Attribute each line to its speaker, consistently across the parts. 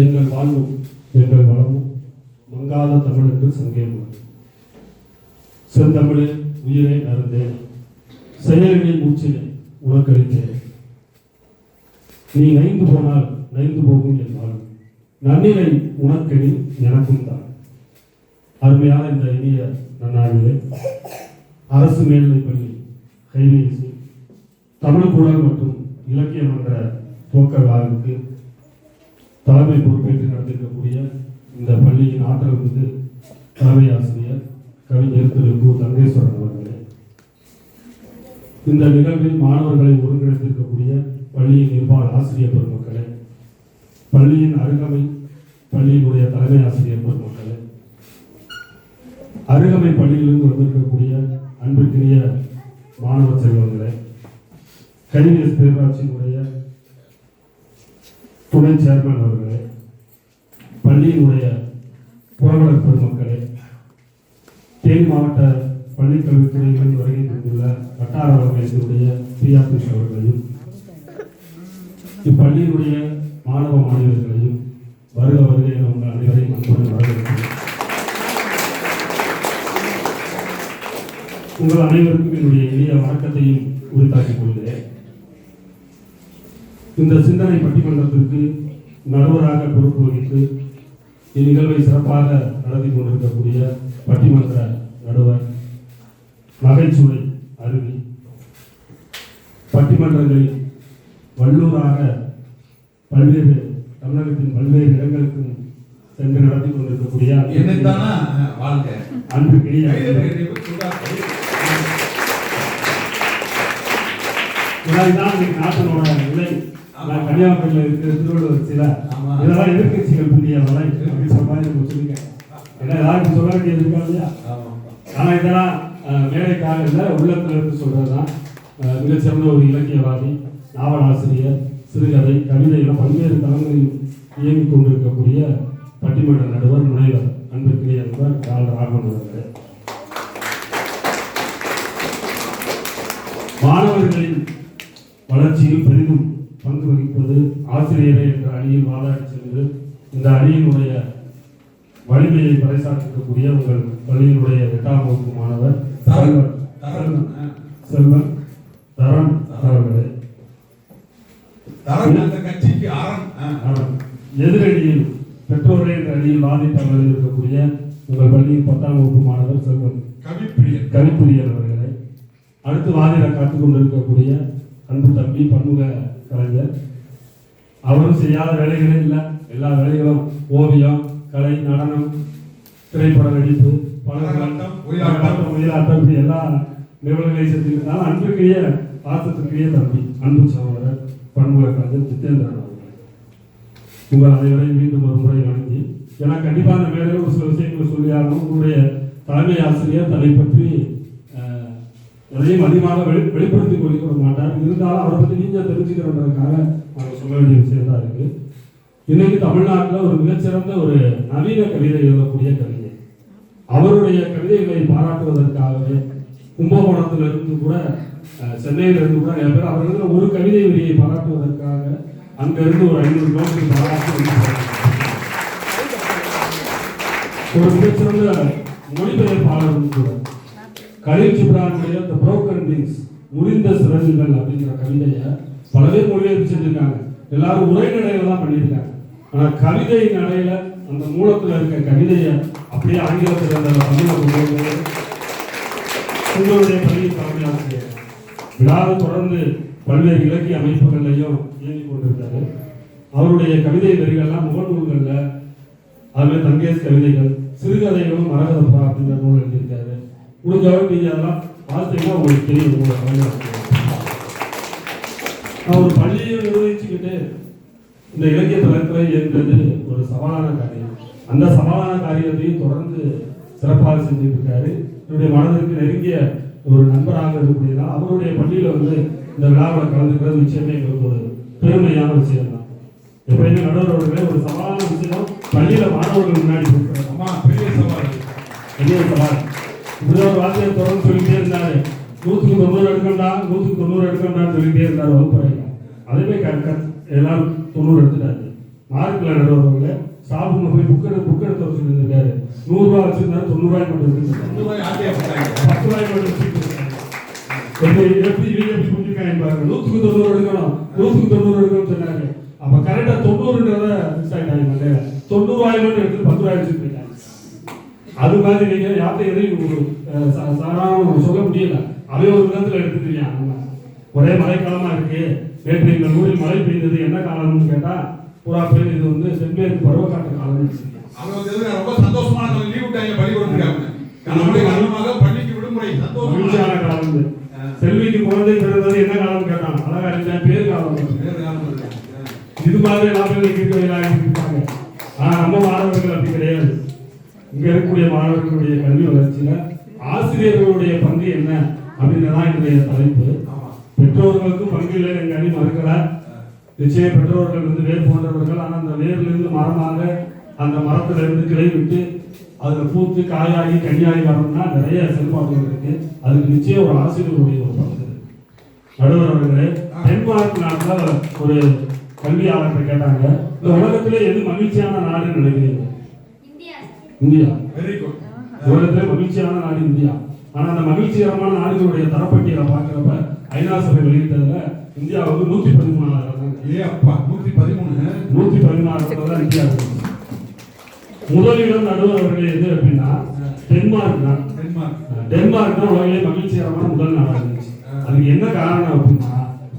Speaker 1: எங்கள் வாழ்வும் எங்கள் வளமும் மங்காத தமிழ் என்று சங்கேம் செந்தமிழே உயிரை அருந்தேன் செயலில் மூச்சினை உனக்களித்தேன். நீ நைந்து போனால் நைந்து போகும் என் வாழ்வு நன்னிலை உனக்கெனி எனக்கும் தான். அருமையான இந்த இனிய நன்னாளிலே அரசு மேல்நிலைப் பள்ளி கைவேசி தமிழ் கூடல் மற்றும் இலக்கிய மன்ற துவக்க விழாவிற்கு தலைமை பொறுப்பேற்று நடத்திருக்கக்கூடிய இந்த பள்ளியின் ஆற்றல் மிகு தலைமை ஆசிரியர் கவிஞர் திரு கு தங்கேஸ்வரன் அவர்களே, இந்த நிகழ்வில் மாணவர்களை ஒருங்கிணைத்திருக்கக்கூடிய பள்ளியின் நிர்வாக ஆசிரியர் பெருமக்களே, பள்ளியின் அருகமை பள்ளியினுடைய தலைமை ஆசிரியர் பெருமக்களே, அருகமை பள்ளியிலிருந்து வந்திருக்கக்கூடிய அன்பிற்குரிய மாணவ செல்வங்களே, கைவிஎஸ் பேரூராட்சியினுடைய துணை சேர்மன் அவர்களே, பள்ளியினுடைய புறவலர் பெருமக்களே, தேனி மாவட்ட பள்ளிக்கல்வித்துறையில் வருகை தந்துள்ள வட்டார வழக்கத்தினுடைய பிஆர்பிஸ் அவர்களையும், இப்பள்ளியினுடைய மாணவ மாணவியர்களையும் வருக வருக என உங்கள் அனைவரையும் அன்புடன் வரவேற்கிறேன். உங்கள் அனைவருக்கும் என்னுடைய எளிய வணக்கத்தையும் உரித்தாக்கிக் கொள்கிறேன். இந்த சிந்தனை பட்டிமன்றத்திற்கு நடுவராக பொறுப்பு வகித்து இந்நிகழ்வை சிறப்பாக நடத்தி கொண்டிருக்கக்கூடிய பட்டிமன்ற நடுவர், நகைச்சுவை அருவி, பட்டிமன்றங்களில் வல்லூராக பல்வேறு தமிழகத்தின் பல்வேறு இடங்களுக்கும் சென்று நடத்தி கொண்டிருக்கக்கூடிய அன்புக்கிடையே நாட்டினோட நிலை கன்னியாகுமரியில் இருக்கிற திருவள்ளுவர் சில இதெல்லாம் எதிர்கட்சிகள் புண்ணிய வலை அப்படின்னு சொல்லுங்க. ஏன்னா எல்லாருக்கும் சொல்ல வேண்டியது இருக்கா இல்லையா? ஆனா இதெல்லாம் வேலைக்காக இல்லை, உள்ளத்துல இருந்து சொல்றதுதான். மிகச்சிறந்த ஒரு இலக்கியவாதி, நாவலாசிரியர், சிறுகதை, கவிதை என பல்வேறு தளங்களில் இயங்கிக் கொண்டிருக்கக்கூடிய பட்டிமன்ற நடுவர் முனைவர் அன்பிற்குரிய நண்பர் டாக்டர் ராகவன் அவர்களே, மாணவர்களின் வளர்ச்சியில் பெரிதும் பங்கு வகிப்பது ஆசிரியரை என்ற அணியில் வாதாடி சென்று இந்த அணியினுடைய வலிமையை பறைசாற்றக்கூடிய உங்கள் பள்ளியினுடைய 8ஆம் வகுப்பு மாணவர் செல்வன் தரன் அவர்களே, எதிரணியில் பெற்றோரை என்ற அணியில் வாதிட்டு இருக்கக்கூடிய உங்கள் பள்ளியின் 10ஆம் வகுப்பு மாணவர் செல்வன் கவிப்பிரியன் அவர்களே, அடுத்து வாதிட காத்துக் கொண்டிருக்கக்கூடிய அன்பு தம்பி பன்முக கலைஞர், அவரும் செய்யாத வேலைகளே இல்லை, எல்லா வேலைகளும் ஓவியம், கலை, நடனம், திரைப்பட நடிப்பு, உயிராட்டம் எல்லா நிகழ்வுகளையும் செஞ்சிருந்தாலும் அன்புக்குரிய பாசத்துக்குரிய தம்பி அன்பு சகோதரர் பன்முக கலைஞர் ஜித்தேந்திரன் அவர்கள், உங்கள் அனைவரையும் மீண்டும் ஒரு முறை வணங்கி, ஏன்னா கண்டிப்பாக அந்த மேடையில் ஒரு சில விஷயங்களை சொல்லியாகணும். உங்களுடைய தலைமை ஆசிரியர் தன்னை பற்றி எதையும் அதிகமாக வெளிப்படுத்திக் கொள்ள மாட்டார். இருந்தாலும் அவரை பற்றி நீங்க தெரிஞ்சுக்கிறன்றதுக்காக நாங்கள் சொல்ல வேண்டிய விஷயம் தான் இருக்கு. இன்னைக்கு தமிழ்நாட்டில் ஒரு மிகச்சிறந்த ஒரு நவீன கவிதை எழுதக்கூடிய கவிதை, அவருடைய கவிதைகளை பாராட்டுவதற்காகவே கும்பகோணத்திலிருந்து கூட சென்னையிலிருந்து கூட நிறைய பேர் அவர்கள் ஒரு கவிதை வரியை பாராட்டுவதற்காக அங்கிருந்து ஒரு 500 கிலோமீட்டர் பாராட்டு ஒரு மிகச்சிறந்த மொழிபெயர்ப்பாளரும் கூட கலீல் ஜிப்ரானுடைய தி புரோக்கன் விங்ஸ், முறிந்த சிறகுகள் அப்படிங்கிற கவிதையை பல பேர் மொழிபெயர்ப்பு செஞ்சிருக்காங்க. எல்லாரும் உரைநடையில தான் பண்ணியிருக்காங்க. ஆனா கவிதை நடையில அந்த மூலத்துல இருக்க கவிதையை அப்படியே ஆங்கிலத்தில் உங்களுடைய பள்ளி தலைமை ஆசிரியர் விழாவை தொடர்ந்து பல்வேறு இலக்கிய அமைப்புகள்லையும் இயங்கிக் கொண்டிருக்காரு. அவருடைய கவிதை வரிகள்லாம் முகநூல்கள்ல, அதுமாதிரி தங்கேஷ் கவிதைகள், சிறுகதைகளும் மரகதப்பா அப்படிங்கிற நூல் எழுதியிருக்காரு. முடிஞ்சவரை நீங்க அதெல்லாம் பார்த்தீங்கன்னா உங்களுக்கு தெரியும். நான் ஒரு பள்ளியை நிர்வகிச்சுக்கிட்டு இந்த இலக்கிய தளத்துல இயங்குறது ஒரு சவாலான காரியம். அந்த சவாலான காரியத்தையும் தொடர்ந்து சிறப்பாக செஞ்சுட்டு இருக்காரு. என்னுடைய மனதிற்கு நெருங்கிய ஒரு நண்பராக இருக்கக்கூடியதான் அவருடைய பள்ளியில இந்த விழாவில் கலந்துக்கிறது நிச்சயமே எங்களுக்கு ஒரு பெருமையான விஷயம் தான். எப்பயுமே நடுவர்களே ஒரு சவாலான விஷயம் பள்ளியில மாணவர்கள் முன்னாடி பெரிய சவால், பெரிய சவால். இப்படி ஒரு வார்த்தையை தொடர்ந்து சொல்லிட்டே இருந்தாரு, 100க்கு 90 எடுக்கண்டா 100க்கு 90 எடுக்கண்டான்னு சொல்லிட்டே இருந்தாரு வகுப்பறையில். அதே மாதிரி எல்லாரும் 90 எடுத்துட்டாரு. மார்க்கில் நடுவர்கள் ஸ்டாஃபுங்க போய் புக் எடுத்து வர சொல்லியிருக்காரு. 100 ரூபா வச்சிருந்தாரு, 90 ரூபாய் மட்டும் எடுத்து 10 ரூபாய் மட்டும் வச்சுருக்காங்க. எப்படி இவங்க புரிஞ்சுக்காங்க பாருங்க. 100க்கு 90 எடுக்கணும், 100க்கு 90 எடுக்கணும்னு சொன்னாங்க. அப்ப கரெக்டா 90ன்றத மிஸ் ஆயிட்டாங்க. 90 ரூபாய் மட்டும் எடுத்து 10 ரூபாய் வச்சுட்டு போயிட்டாங்க. அது மாதிரி நீங்க யார்கிட்ட எதையும் சாதாரண சொல்ல முடியல. அதே ஒரு விதத்துல எடுத்துக்கிறீங்க. ஒரே மழைக்காலமா இருக்கு. நேற்று எங்கள் ஊரில் மழை பெய்தது. என்ன காலம்னு கேட்டா புறா பேர் இது வந்து தென்மேற்கு பருவக்காற்று காலம்.
Speaker 2: ரொம்ப சந்தோஷமான லீவ் விட்டாங்க, பள்ளிக்கூடத்துக்கு பள்ளிக்கு விடுமுறை
Speaker 1: மகிழ்ச்சியான காலம். செல்விக்கு குழந்தை பிறந்தது என்ன காலம் கேட்டான். அழகா இருந்தா பேர் காலம். இது மாதிரி எல்லாம் இருக்காங்க. ஆனா நம்ம மாணவர்கள் அப்படி கிடையாது. இங்க இருக்கக்கூடிய மாணவர்களுடைய கல்வி வளர்ச்சியில ஆசிரியர்களுடைய பங்கு என்ன அப்படின்றதான் என்னுடைய தலைப்பு. பெற்றோர்களுக்கு பங்கு இல்லை எங்க அணி மறுக்கல. நிச்சயம் பெற்றோர்கள் வந்து வேர் போன்றவர்கள். ஆனா அந்த வேர்ல இருந்து மரமாக அந்த மரத்துல இருந்து கிளை விட்டு அதுல பூத்து காயாகி கனியாகி வரணும்னா நிறைய செயல்பாடுகள் இருக்கு. அதுக்கு நிச்சயம் ஒரு ஆசிரியருடைய ஒரு பங்கு. நடுவர் அவர்களே, டென்மார்க் நாட்டில் ஒரு கல்வியாளர்கிட்ட கேட்டாங்க, இந்த உலகத்திலே எது மகிழ்ச்சியான நாடுன்னு நினைக்கிறீங்க? இந்தியா. உலகத்திலே மகிழ்ச்சியான நாடு இந்தியா. ஆனா அந்த மகிழ்ச்சிகரமான நாடுகளுடைய தரப்பட்டியலை பார்க்கிறப்ப ஐநா சபை வெளியிட்டதுல இந்தியா வந்து 113 116 இந்தியா. முதலிடம் நடுவர் அவர்களே எது அப்படின்னா டென்மார்க் தான். டென்மார்க் தான் உலகிலே மகிழ்ச்சிகரமான முதல் நாடாக இருந்துச்சு. அதுக்கு என்ன காரணம் அப்படின்னா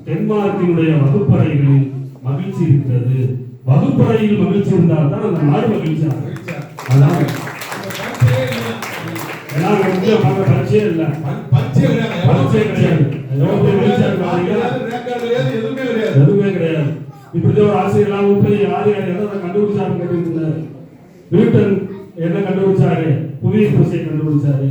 Speaker 1: டென்மார்க்கினுடைய வகுப்பறைகளில் மகிழ்ச்சி இருக்கிறது. வகுப்பறையில் மகிழ்ச்சி இருந்தால் தான் அந்த நாடு மகிழ்ச்சியாக. அதான் பரிச்சையே இல்லை, பரிச்சை கிடையாது, எதுவுமே கிடையாது. இப்படிதான் ஒரு ஆசிரியர் கண்டுபிடிச்சாரு கேட்டுருந்தாரு. நியூட்டன் என்ன கண்டுபிடிச்சாரு? புவியீர்ப்பு விசையை கண்டுபிடிச்சாரு.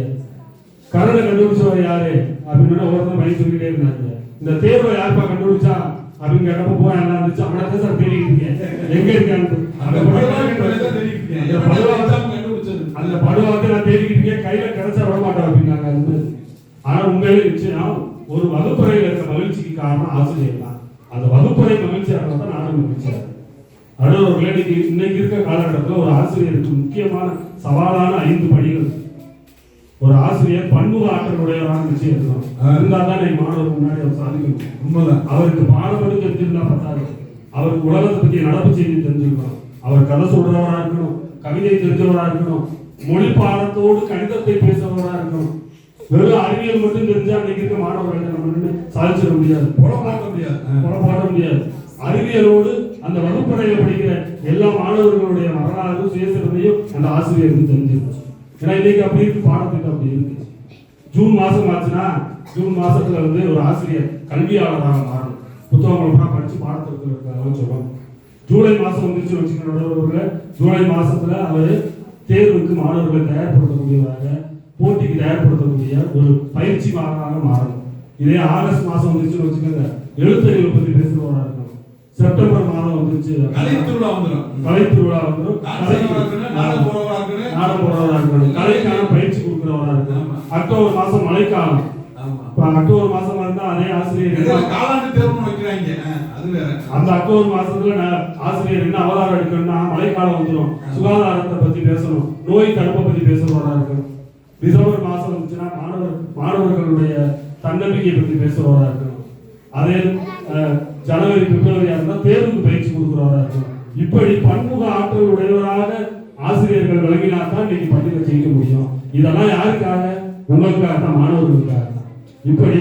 Speaker 1: கரண்டை கண்டுபிடிச்சவர் யாரு அப்படின்னு ஒவ்வொருத்தரும் பயிர் சொல்லிக்கிட்டே இருந்தாங்க. இந்த தேர்வை யாருப்பா கண்டுபிடிச்சா அப்படின்னு கேட்டப்ப போய் எல்லாம் இருந்துச்சு. அவனை சார் தேடிக்கிட்டு இருக்கேன், எங்க இருக்கான்னு அந்த படுவாக்க நான் தேடிக்கிட்டு இருக்கேன், கையில கிடைச்சா விட மாட்டேன் அப்படின்னாங்க. ஆனா உண்மையிலே நிச்சயம் ஒரு வகுப்பறையில் இருக்க மகிழ்ச்சிக்கு காரணம் ஆசிரியர் தான். அந்த வகுப்பறை மகிழ்ச்சியாக தான் நானும் மகிழ்ச்சியாக. அடுத்தவர்களே, இன்னைக்கு இருக்க காலகட்டத்தில் ஒரு ஆசிரியருக்கு முக்கியமான சவாலான 5 படிகள். ஒரு ஆசிரியர் பன்முக ஆற்றலுடையவராக நிச்சயம் இருக்கணும். இருந்தால் தான் என் மாணவருக்கு முன்னாடி அவர் சாதிக்கணும். உண்மைதான். அவருக்கு பாடப்படி தெரிஞ்சிருந்தா பத்தாது. அவருக்கு உலகத்தை பற்றி நடப்பு செய்தி தெரிஞ்சிருக்கணும். அவர் கதை சொல்றவராக இருக்கணும், கவிதை தெரிஞ்சவராக இருக்கணும், மொழி பாடத்தோடு கணிதத்தை பேசுறவராக இருக்கணும். வெறும் அறிவியல் மட்டும் தெரிஞ்சா இன்னைக்கு இருக்க மாணவர்கள் நம்ம சாதிச்சிட முடியாது, போட முடியாது. அறிவியலோடு அந்த வகுப்பறையில் படிக்கிற எல்லா மாணவர்களுடைய வரலாறு சுயசரிதையும் அந்த ஆசிரியருக்கு தெரிஞ்சிருக்கும். ஏன்னா இன்னைக்கு அப்படி இருக்கு, பாடத்துக்கு அப்படி இருக்கு. ஜூன் மாசம் ஆச்சுன்னா ஜூன் மாசத்துல வந்து ஒரு ஆசிரியர் கல்வியாளராக மாறணும். புத்தகங்களை படிச்சு பாடத்திற்கு சொல்லுவாங்க. ஜூலை மாசம் வந்துச்சு வச்சுக்கணும். ஜூலை மாசத்துல அவர் தேர்வுக்கு மாணவர்களை தயார்படுத்தக்கூடியவராக, போட்டிக்கு தயார்படுத்தக்கூடிய ஒரு பயிற்சி மாணவராக மாறணும். இதே ஆகஸ்ட் மாசம் வந்துச்சுன்னு வச்சுக்கோங்க, எழுத்தறிவை பத்தி பேசுறவராக இருக்கணும். செப்டம்பர் மாதம் வந்துச்சு, கலைத்திருவிழா வந்துடும், நாடகம் போறவராக இருக்கணும், கலைக்கான பயிற்சி கொடுக்கிறவராக இருக்கணும். அக்டோபர் மாசம் மழைக்காலம். அக்டோபர் மாசமா இருந்தா அதே ஆசிரியர்
Speaker 2: காலாண்டு தேர்வு வைக்கிறாங்க.
Speaker 1: அந்த அக்டோபர் மாசத்துல ஆசிரியர் என்ன அவதாரம் எடுக்கணும்னா மழைக்காலம் வந்துடும், சுகாதாரத்தை பத்தி பேசணும், நோய் தடுப்பை பத்தி பேசுறவராக இருக்கணும். டிசம்பர் மாசம் வந்துச்சுன்னா மாணவர்களுடைய தன்னம்பிக்கையை பத்தி பேசுறவராக இருக்கணும். அதே ஜனவரி பிப்ரவரியா இருந்தா தேர்வுக்கு பயிற்சி கொடுக்கிறவராக இருக்கணும். இப்படி பன்முக ஆற்றல் உடையவராக ஆசிரியர்கள் விளங்கினால்தான் இன்னைக்கு பள்ளியில் செய்ய முடியும். இதெல்லாம் யாருக்காக? உங்களுக்காக தான், மாணவர்களுக்காக. இப்படி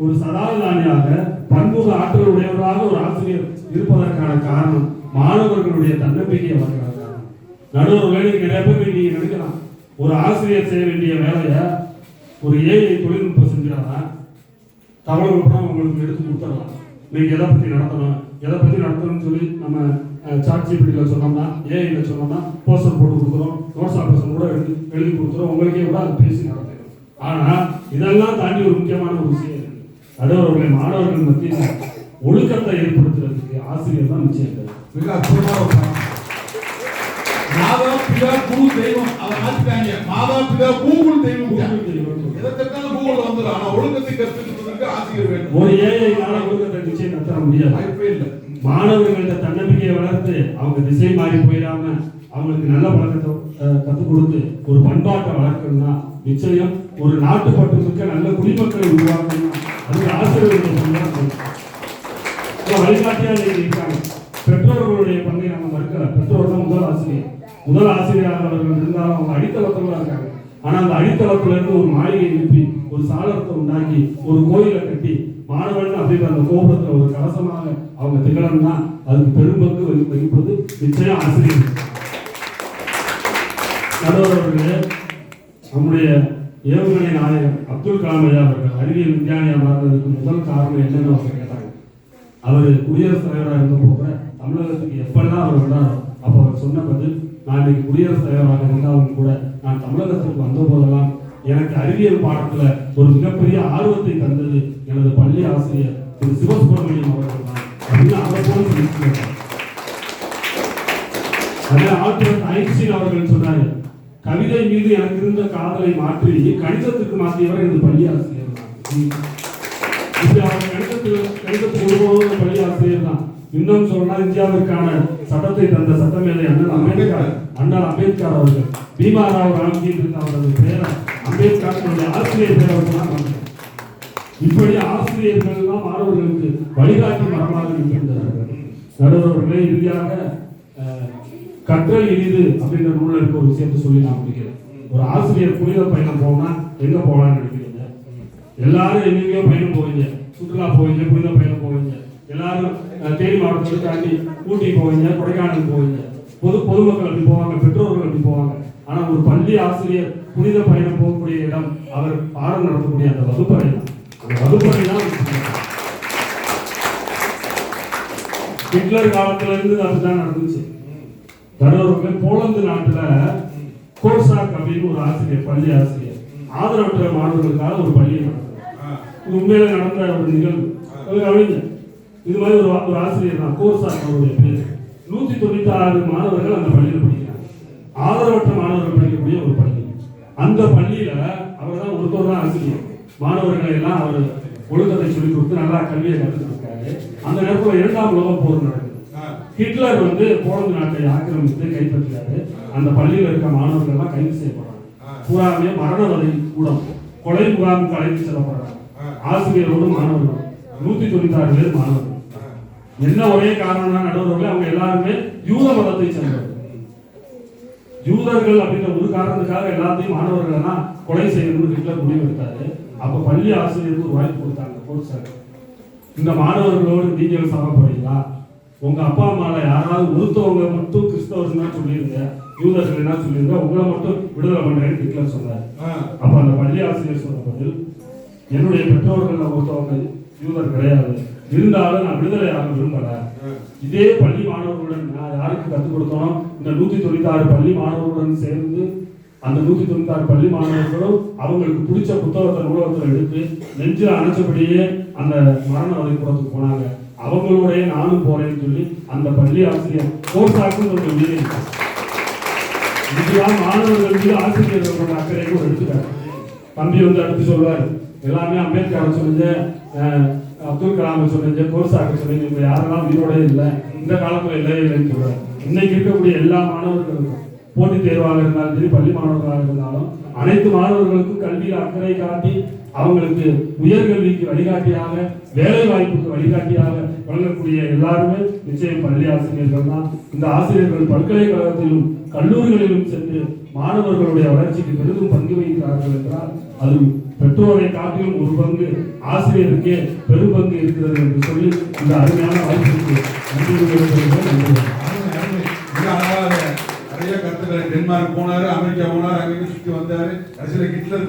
Speaker 1: ஒரு சதாதானியாக பன்முக ஆற்றல் உடையவராக ஒரு ஆசிரியர் இருப்பதற்கான காரணம் மாணவர்களுடைய தன்னம்பிக்கையை வளர்க்கிறாங்க. நடுவர் வேலைக்கு நிறைய பேர் நீங்க நினைக்கலாம், ஒரு ஆசிரியர் செய்ய வேண்டிய வேலையை ஒரு ஏஐ தொழில்நுட்பம் செஞ்சிடாதா, தகவல்கள் கூட உங்களுக்கு எடுத்து கொடுத்துடலாம். நீங்க எதை பத்தி நடத்தணும்னு சொல்லி நம்ம சாட்சிபிடியில் சொன்னோம்னா, ஏஐல சொன்னோம்னா போஸ்டர் போட்டு கொடுக்குறோம், நோட்ஸ் ஆபரேஷன் கூட எழுதி கொடுத்துறோம், உங்களுக்கே கூட அதை பேசி நடத்தணும். ஆனா இதெல்லாம் தாண்டி ஒரு முக்கியமான ஒரு விஷயம் இருக்கு. நடுவர்களை மாணவர்கள் மத்தியில் ஒழுக்கத்தை ஏற்படுத்துறதுக்கு ஆசிரியர் தான் நிச்சயம்.
Speaker 2: மிக அற்புதமாக மாதா பிதா குரு தெய்வம் அதை மாத்திட்டாங்க. மாதா பிதா கூகுள் தெய்வம். எதை தட்டாலும் கூகுள் வந்துடும். ஆனா ஒழுக்கத்தை கற்றுக்கிறதுக்கு ஆசிரியர் வேண்டும்.
Speaker 1: ஒரு ஏஐ ஒழுக்கத்தை நிச்சயம் கற்ற முடியாது,
Speaker 2: வாய்ப்பே இல்லை.
Speaker 1: மாணவர்கள்ட்ட தன்னம்பிக்கையை வளர்த்து அவங்க திசை மாறி போயிடாம அவங்களுக்கு நல்ல பழக்கத்தை கற்றுக் கொடுத்து ஒரு பண்பாட்டை வளர்க்கணும்னா நிச்சயம் ஒரு நாட்டுப்பற்று மிக்க நல்ல குடிமக்களை உருவாக்கணும்னா அது ஆசிரியர்களுடைய வழிகாட்டியாக இருக்காங்க. பெற்றோர்களுடைய பங்கை நம்ம மறுக்கல. பெற்றோர் தான் முதல் ஆசிரியராக அவர்கள் இருந்தாலும் அவங்க அடித்தளத்துல தான் இருக்காங்க. ஆனா அந்த அடித்தளத்துல இருந்து ஒரு மாளிகை எழுப்பி ஒரு சாளரத்தை உண்டாக்கி ஒரு கோயிலை கட்டி மாணவன் அப்படின்ற அந்த கோபுரத்துல ஒரு கலசமாக அவங்க திகழணும்னா அதுக்கு பெரும்பங்கு வகிப்பது நிச்சயம் ஆசிரியர். நடுவர்களே, நம்முடைய ஏவுகணை நாயகர் அப்துல் கலாம் ஐயா அவர்கள் அறிவியல் விஞ்ஞானியா மாறுறதுக்கு முதல் காரணம் என்னன்னு அவங்க கேட்டாங்க. அவர் குடியரசுத் தலைவராக இருந்த போக தமிழகத்துக்கு எப்பெல்லாம் அவர் வந்தாரோ அப்போ அவர் சொன்ன பதில், நான் இன்னைக்கு குடியரசுத் தலைவராக இருந்தாலும் கூட நான் தமிழகத்திற்கு வந்த போதெல்லாம் எனக்கு அறிவியல் பாடத்துல ஒரு மிகப்பெரிய ஆர்வத்தை தந்தது எனது பள்ளி ஆசிரியர் திரு சிவசுப்பிரமணியம் அவர்கள் தான் அப்படின்னு அவர் போல சொல்லியிருக்கிறார். அதே ஆல்பர்ட் ஐன்ஸ்டீன் அவர்கள் சொன்னாரு, கவிதை மீது எனக்கு இருந்த காதலை மாற்றி கணிதத்துக்கு மாற்றியவர் எனது பள்ளி ஆசிரியர் தான். இப்படி அவர் கணிதத்துக்கு உருவான பள்ளி ஆசிரியர் தான். இன்னும் சொன்னா இந்தியாவிற்கான சட்டத்தை தந்த சட்டமேதை அண்ணல் அம்பேத்கர் அவர்கள் பீமாராவ் ராம்ஜி அவரது பெயர் அம்பேத்கர் ஆசிரியர் பெயர் அவர்கள். இப்படி ஆசிரியர்கள் எல்லாம் மாணவர்களுக்கு வழிகாட்டி மரமாக இருக்கின்றார்கள். நடுவர்களே, இறுதியாக கற்றல் இனிது அப்படின்ற நூலில் இருக்க ஒரு விஷயத்தை சொல்லி நான் முடிக்கிறேன். ஒரு ஆசிரியர் புனித பயணம் போனா எங்க போகலான்னு நினைக்கிறீங்க? எல்லாரும் எங்கெங்கயோ பயணம் போவீங்க, சுற்றுலா போவீங்க, புனித பயணம் போவீங்க. எல்லாரும் தேனி மாவட்டத்தை தாண்டி ஊட்டி போவீங்க, கொடைக்கானல் போவீங்க. பொதுமக்கள் அப்படி போவாங்க, பெற்றோர்கள் அப்படி போவாங்க. ஆனா ஒரு பள்ளி ஆசிரியர் புனித பயணம் போகக்கூடிய இடம் அவர் பாடம் நடத்தக்கூடிய அந்த வகுப்பறை தான். அந்த வகுப்பறை தான் ஹிட்லர் காலத்துல இருந்து அப்படிதான் நடந்துச்சு. நடுவர்கள், போலந்து நாட்டுல கோர்சாக் அப்படின்னு ஒரு ஆசிரியர், பள்ளி ஆசிரியர் ஆதரவற்ற மாணவர்களுக்காக ஒரு பள்ளியை நடத்துறாங்க. உண்மையில நடந்த ஒரு நிகழ்வு. இது மாதிரி ஒரு ஆசிரியர் தான் கோர்சாக் அவருடைய பேர். 196 மாணவர்கள் அந்த பள்ளியில் படிக்கிறாங்க. ஆதரவற்ற மாணவர்கள் படிக்கக்கூடிய ஒரு பள்ளி. அந்த பள்ளியில அவர் தான் ஒருத்தர் தான் ஆசிரியர். மாணவர்களை எல்லாம் அவர் ஒழுக்கத்தை சொல்லிக் கொடுத்து நல்லா கல்வியை கற்றுக் கொடுத்தாரு. அந்த நேரத்தில் 2ஆம் உலக போர் நடக்குது. ஹிட்லர் போலந்து நாட்டை ஆக்கிரமித்து கைப்பற்றினாரு. அந்த பள்ளியில் இருக்க மாணவர்கள் எல்லாம் கைது செய்யப்படுறாங்க. பூராமே மரணவதை கூடம், கொலை முகாமுக்கு அழைத்து செல்லப்படுறாங்க. ஆசிரியரோடு மாணவர்கள் 196 பேர் மாணவர்கள். என்ன ஒரே காரணம்னா நடுவர்கள் அவங்க எல்லாருமே யூத மதத்தை சேர்ந்தவர்கள். யூதர்கள் அப்படின்ற ஒரு காரணத்துக்காக எல்லாத்தையும் மாணவர்கள் எல்லாம் கொலை செய்யணும்னு ஹிட்லர் முடிவெடுத்தாரு. அப்ப பள்ளி ஆசிரியருக்கு ஒரு வாய்ப்பு கொடுத்தாங்க கோர்சாக். இந்த மாணவர்களோடு நீங்கள் சமப்படுறீங்களா? உங்க அப்பா அம்மால யாராவது ஒருத்தவங்க மட்டும் கிறிஸ்தவர்கள் தான் சொல்லிருங்க, யூதர்கள் என்ன சொல்லிருங்க, உங்களை மட்டும் விடுதலை பண்றேன்னு ஹிட்லர் சொன்னார். அப்ப அந்த பள்ளி ஆசிரியர் சொன்ன பதில், என்னுடைய பெற்றோர்கள் ஒருத்தவங்க யூதர் கிடையாது, இருந்தாலும் நான் விடுதலை ஆக விரும்பல. இதே பள்ளி மாணவர்களுடன் நான் யாருக்கு கற்றுக் கொடுத்தோம், இந்த 196 பள்ளி மாணவர்களுடன் சேர்ந்து அந்த 196 பள்ளி மாணவர்களும் அவங்களுக்கு பிடிச்ச புத்தகத்தை நூலகத்தில் எடுத்து நெஞ்சில் அணைச்சபடியே அந்த மரண வதைக்கூடத்துக்கு போனாங்க. அவங்களோடய நானும் போறேன்னு சொல்லி அந்த பள்ளி ஆசிரியர் கோர்சாக்கும் இதுதான் மாணவர்கள் மீது ஆசிரியர்களோட அக்கறையை எடுத்துட்டாரு. தம்பி அடுத்து சொல்வார், எல்லாமே அம்பேத்கர் சொன்னீங்க, அப்துல் கலாம் சொன்னீங்க, கோர்சாக்கு சொன்னீங்க, இவங்க யாரெல்லாம் உயிரோட இல்லை, இந்த காலத்துல இல்லவே இல்லைன்னு சொல்றாரு. இன்னைக்கு இருக்கக்கூடிய எல்லா மாணவர்களுக்கும் போட்டித் தேர்வாக இருந்தாலும் சரி, பள்ளி மாணவர்களாக இருந்தாலும் அனைத்து மாணவர்களுக்கும் கல்வியில் அக்கறை காட்டி அவங்களுக்கு உயர்கல்விக்கு வழிகாட்டியாக, வேலை வாய்ப்புக்கு வழிகாட்டியாக வழங்கக்கூடிய எல்லாருமே நிச்சயம் பள்ளி ஆசிரியர்கள் தான். இந்த ஆசிரியர்கள் பல்கலைக்கழகத்திலும் கல்லூரிகளிலும் சென்று மாணவர்களுடைய வளர்ச்சிக்கு பெரிதும் பங்கு வகிக்கிறார்கள் என்றால் அது பெற்றோரை காட்டிலும் ஒரு பங்கு ஆசிரியருக்கே பெரும் பங்கு இருக்கிறது என்று சொல்லி இந்த அருமையான வாய்ப்புக்கு
Speaker 2: நிறைய கருத்துக்களை டென்மார்க் போனாரு, அமெரிக்கா போனாரு, அங்கே சுற்றி வந்தாரு. கடைசியில் ஹிட்லர்